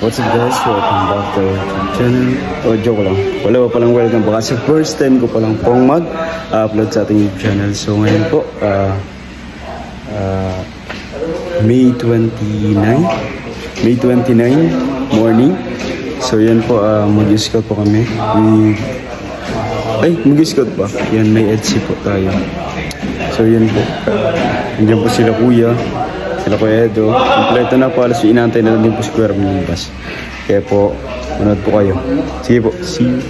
What's up guys? Welcome back to channel. Oh, joke lang. Wala pa palang welcome pa kasi first time ko palang pong mag-upload sa ating channel. So ngayon po, May 29 morning. So yan po, mag-scout po kami. Mag-scout pa. Yan, may EDC po tayo. So yan po. Nandiyan po sila kuya. Sila Kuya Edo. Kompleto na po. Alas inaantay na lang din po si Kuya Ramibas. Kaya po, manood po kayo. Sige po. See you.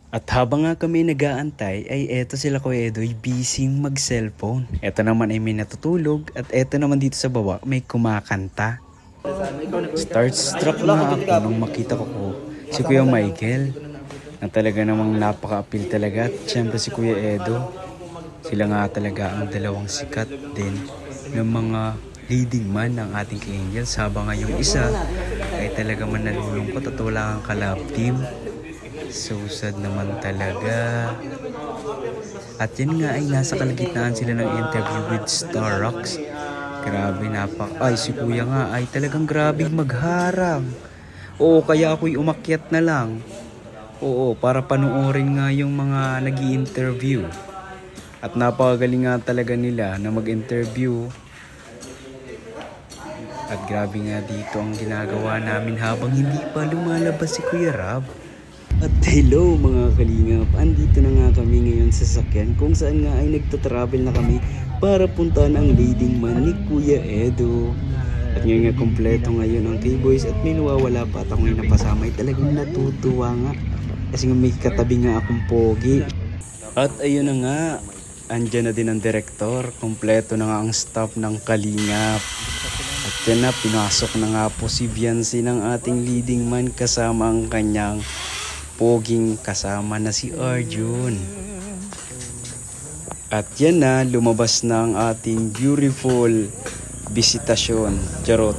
At habang nga kami nag-aantay, ay eto sila Kuya Edo ay busy mag-cellphone. Eto naman ay may natutulog. At eto naman dito sa baba, may kumakanta. Starstruck na ako nung makita ko si Kuya Michael. Na talaga namang napaka-appeal talaga. At syempre si Kuya Edo. Sila nga talaga ang dalawang sikat din ng mga leading man ng ating Angels, habang nga yung isa ay talaga man nalulungkot at wala kang kalab team. So sad naman talaga. At yan nga ay nasa kalagitnaan sila ng interview with Star Rocks. Grabe si kuya nga ay talagang grabing magharang. Oo, kaya ako'y umakyat na lang. Oo, para panoorin nga yung mga nag-i-interview. At napakagaling nga talaga nila na mag-interview. At grabe nga dito ang ginagawa namin habang hindi pa lumalabas si Kuya Rab. At hello mga kalingap, andito na nga kami ngayon sa sasakyan kung saan nga ay nagtatravel na kami para puntahan ang leading man ni Kuya Edo. At ngayon nga kompleto ngayon ang K-Boys at may nawawala pa at ako ngayon napasama ay talagang natutuwa nga. Kasi nga may katabi nga akong pogi. At ayun na nga, andyan na din ang direktor, kompleto na nga ang staff ng Kalingap. At yan na, pinasok na nga po si Viancy ng ating leading man kasama ang kanyang poging kasama na si Arjun. At yan na, lumabas na ang ating beautiful bisitasyon. Charot.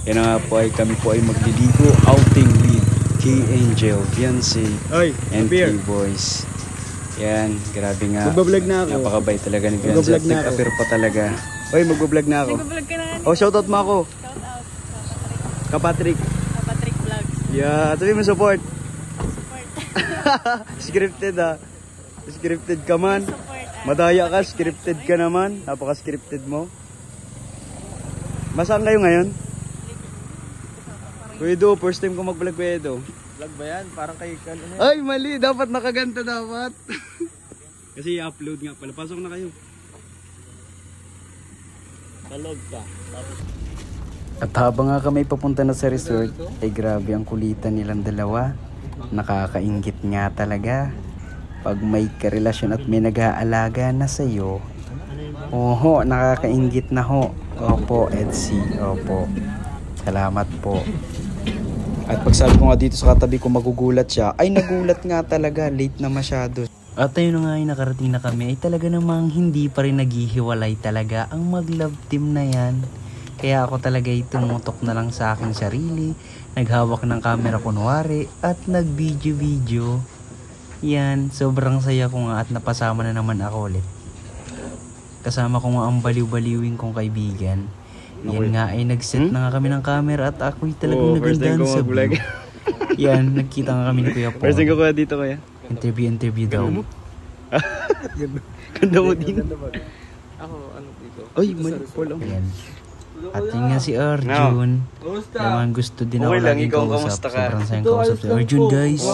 Yan na nga po ay kami po ay magliligo outing with K-Angel, Viancy, and K-Boys. Yan, grabe nga. Magbablog na ako. Napakabay talaga ni Viancy. At nag-appear pa talaga. Oy, magbablog na ako. Nagbablog ka na. Oh, shoutout mo ako. Shoutout. Kapatrick. Kapatrick Vlogs. Yeah, sabi mo support. Support. Scripted Scripted ka man. Support. Madaya ka, scripted ka naman. Napaka-scripted mo. Masaan kayo ngayon? Kuya Edo, first time ko mag-vlog Kuya Edo. Vlog ba yan? Parang kay ano. Ay, mali. Dapat nakaganta dapat. Kasi i-upload nga pala. Pasok na kayo. Talog ka. At habang nga kami papunta na sa resort, ay grabe ang kulitan nilang dalawa. Nakakainggit nga talaga. Pag may karelasyon at may nag-aalaga na sa'yo, oho, nakakainggit na ho. Opo, Edsy. Opo. Salamat po. At pag sabi ko nga dito sa katabi ko magugulat siya, ay nagulat nga talaga. Late na masyado. At ayun na nga ay nakarating na kami ay talaga namang hindi pa rin naghihiwalay talaga ang mag-love team na yan. Kaya ako talaga ay tumutok na lang sa aking sarili, naghawak ng camera kunwari at nag-video. Yan, sobrang saya ko nga at napasama na naman ako ulit. Kasama ko nga ang baliw-baliwing kong kaibigan. Yan nga ay nag-set na nga kami ng camera at ako'y talagang nagandaan sa vlog. Yan, nagkita nga kami ni Kuya Paul. First time ko kuya dito kuya. Interview daw. Ganda mo din. Ako, ano dito? Ay, mali po lang. Ayan. At yun nga si Arjun. Naman gusto din ako laging kausap. Sobrang sayang kausap si Arjun, guys.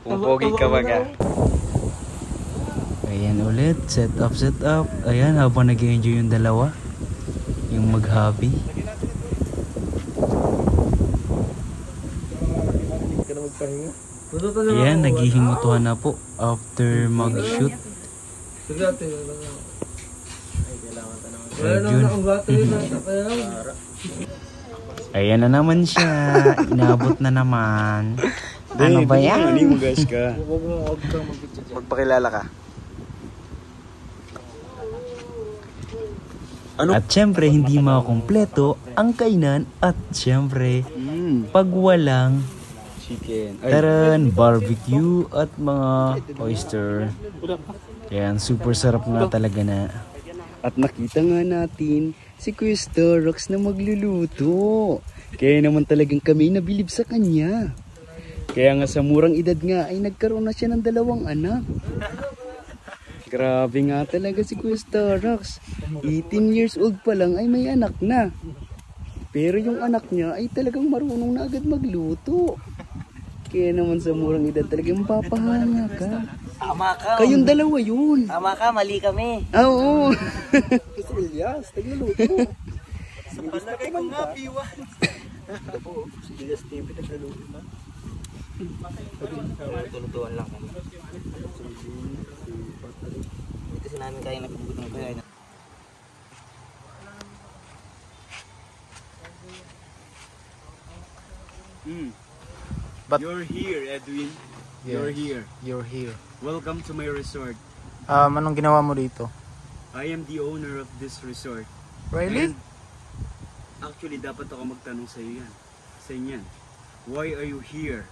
Pupogi ka ba ka? Ayan ulit. Set up. Ayan, habang nag-enjoy yung dalawa. Yung mag-hobby. Ka na magpahinga? Ayan, naghihingutuhan na po after mag-shoot. Ayan na naman siya. Inabot na naman. Ano ba yan? Ano mo guys ka? Magpakilala ka. Ano? At syempre, hindi makumpleto ang kainan. At syempre, pag walang chicken, taran, barbecue at mga oyster. Yan, super sarap nga talaga na. At nakita nga natin si Kuya Star Rocks na magluluto. Kaya naman talagang kami nabilib sa kanya. Kaya nga sa murang edad nga ay nagkaroon na siya ng 2 anak. Grabe nga talaga si Kuya Starax. 18 years old pa lang ay may anak na. Pero yung anak niya ay talagang marunong na agad magluto. Kaya naman sa murang edad talagang mapapahanga ka. Tama ka. Kayong 2 yun. Tama ka, mali kami. Oo. Gusto ko Elias, tagluluto. Palagay ko nga, P1. Elias TV, tagluluto na. Tulutuan lang kami. Hindi kasi namin kaya napibutan ko yan. But you're here, Edwin. Yes, You're here. You're here. Welcome to my resort. Anong ginawa mo dito? I am the owner of this resort. Really? And actually, dapat ako magtanong sa iyo yan. Sa inyo yan. Why are you here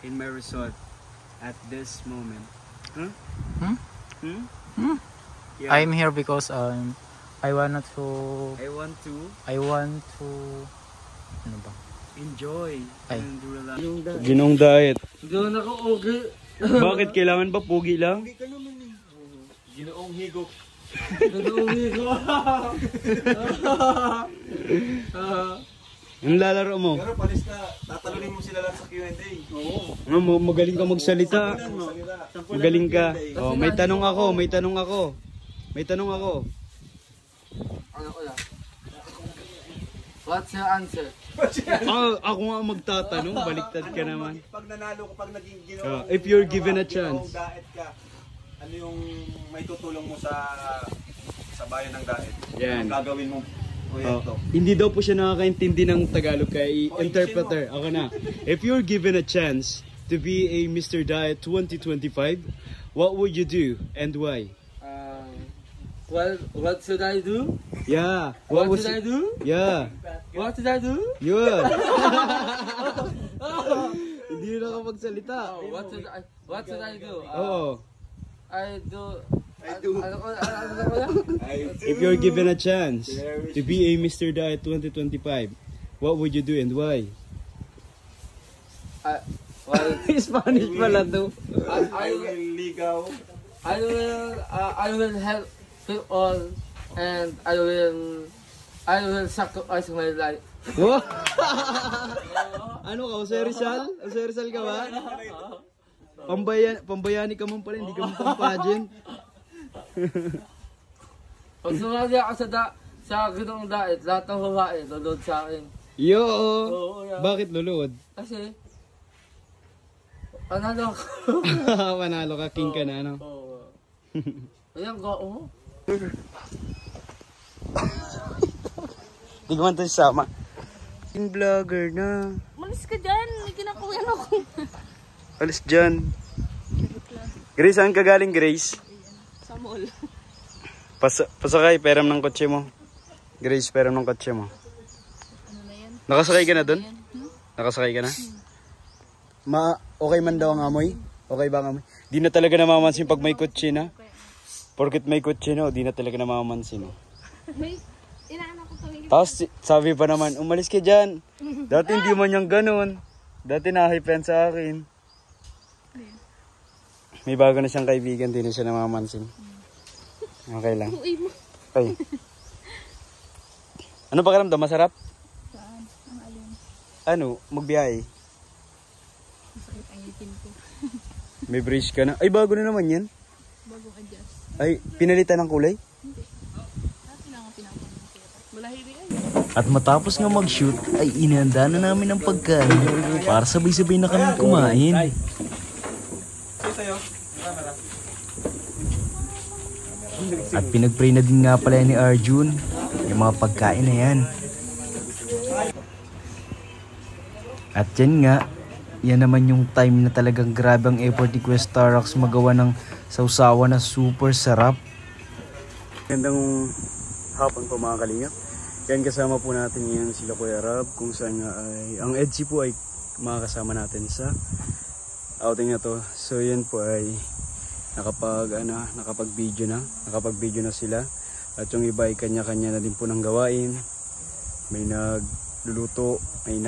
in my resort at this moment? Huh? Hmm? Hmm? Hmm? Yeah. I'm here because I want to ano ba? enjoy Ay. and relax. Ginong diet. Doon ako okay. Bakit kailangan ba pugi lang? Ginoong higop. Ang lalaro mo? Pero palis na, tatalunin mo sila lang sa Q&A. Oo. Magaling ka magsalita. Magaling ka. Oh, may tanong ako. Ano ko lang? What's your answer? Ako nga magtatanong, baliktad ka naman. Pag nanalo ka, pag naging ginoong If you're given a chance. daet ka, ano yung may tutulong mo sa bayan ng daet? Yan. Ang gagawin mo? Proyekto. Hindi daw po siya nakakaintindi ng Tagalog kaya interpreter. Ako na. If you're given a chance to be a Mr. Diet 2025, what would you do and why? What should I do? Yeah. What should I do? Yeah. What should I do? Yun. Hindi na nakapagsalita. What should I do? Oo. I do. If you're given a chance to be a Mr. Diet 2025, what would you do and why? Spanish pala to. I will ligaw. I will help people and I will sacrifice my life. Wow! Ano ka? Jose Rizal? Jose Rizal ka ba? Pambayani ka man pala, hindi ka man pampagent. Pag sumali ako sa Ginoong Daet, lahat ng babae, lulod sa akin. Yo! Oo, yeah. Bakit lulod? Kasi, panalo ako. Panalo ka, king ka na, no? Oo. Ayan ko, oo. Hindi ko man ito sasama. King vlogger na. Malis ka dyan, may kinakuyan ako. Alis dyan. Grace, saan ka galing, Grace? Sa mall. Pasakay, peram ng kotse mo. Grace, peram ng kotse mo. Ano na yan? Nakasakay ka na dun? Hmm? Nakasakay ka na? Okay man daw ang amoy? Okay ba ang amoy? Di na talaga namamansin pag may kotse na. Porket may kotse na, di na talaga namamansin. May, inaanak ko kami. Tapos sabi pa naman, umalis ka dyan. Dati hindi man yung ganun. Dati nahipen sa akin. May bago na siyang kaibigan, di na siya namamansin. Okay lang. Uy mo. Ay. Ano pakiramdam? Masarap? Saan? Ang alin? Ano? Magbiyahe? Masakit ang itin ko. May brace ka na. Ay, bago na naman yan. Bagong adjust. Ay, pinalitan ng kulay? Hindi. Dati na nga pinapanin ko. Malahiri ay. At matapos nga mag-shoot ay inihanda na namin ang pagkain para sabay-sabay na kami kumain. At pinag-pray na din nga pala ni Arjun yung mga pagkain na yan. At yan nga, yan naman yung time na talagang grabe ang effort ni Kuya Starax magawa ng sausawa na super sarap. Gandang hapon po mga kalingap. Yan kasama po natin ngayon sila Kuya Rab kung saan nga ay ang EDSI po ay makakasama natin sa outing na to. So yan po ay nakapag-video na sila. At yung iba ay kanya-kanya na din po ng gawain. May luluto, may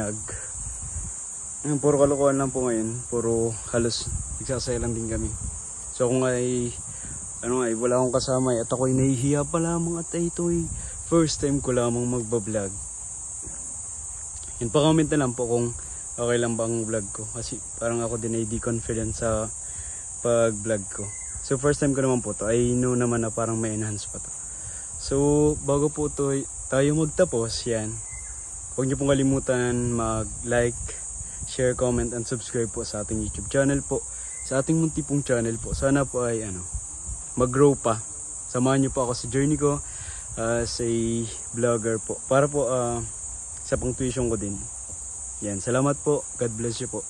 puro kalokohan lang po ngayon. Puro halos nagsasaya lang din kami. So kung ay wala akong kasama at ako'y nahihiya pa lamang at ito'y first time ko lamang magbablog. Yun, pa-comment na lang po kung okay lang ba ang vlog ko. Kasi parang ako din ay di confident sa pag-vlog ko. So first time ko naman po to. I know naman na parang may enhance pa to. So bago po tayo magtapos, yan. Huwag niyo pong kalimutan mag-like, share, comment, and subscribe po sa ating YouTube channel po. Sa ating munti pong channel po. Sana po ay mag-grow pa. Samahan niyo po ako sa journey ko as a vlogger po. Para po sa pang tuition ko din. Yan. Salamat po. God bless you po.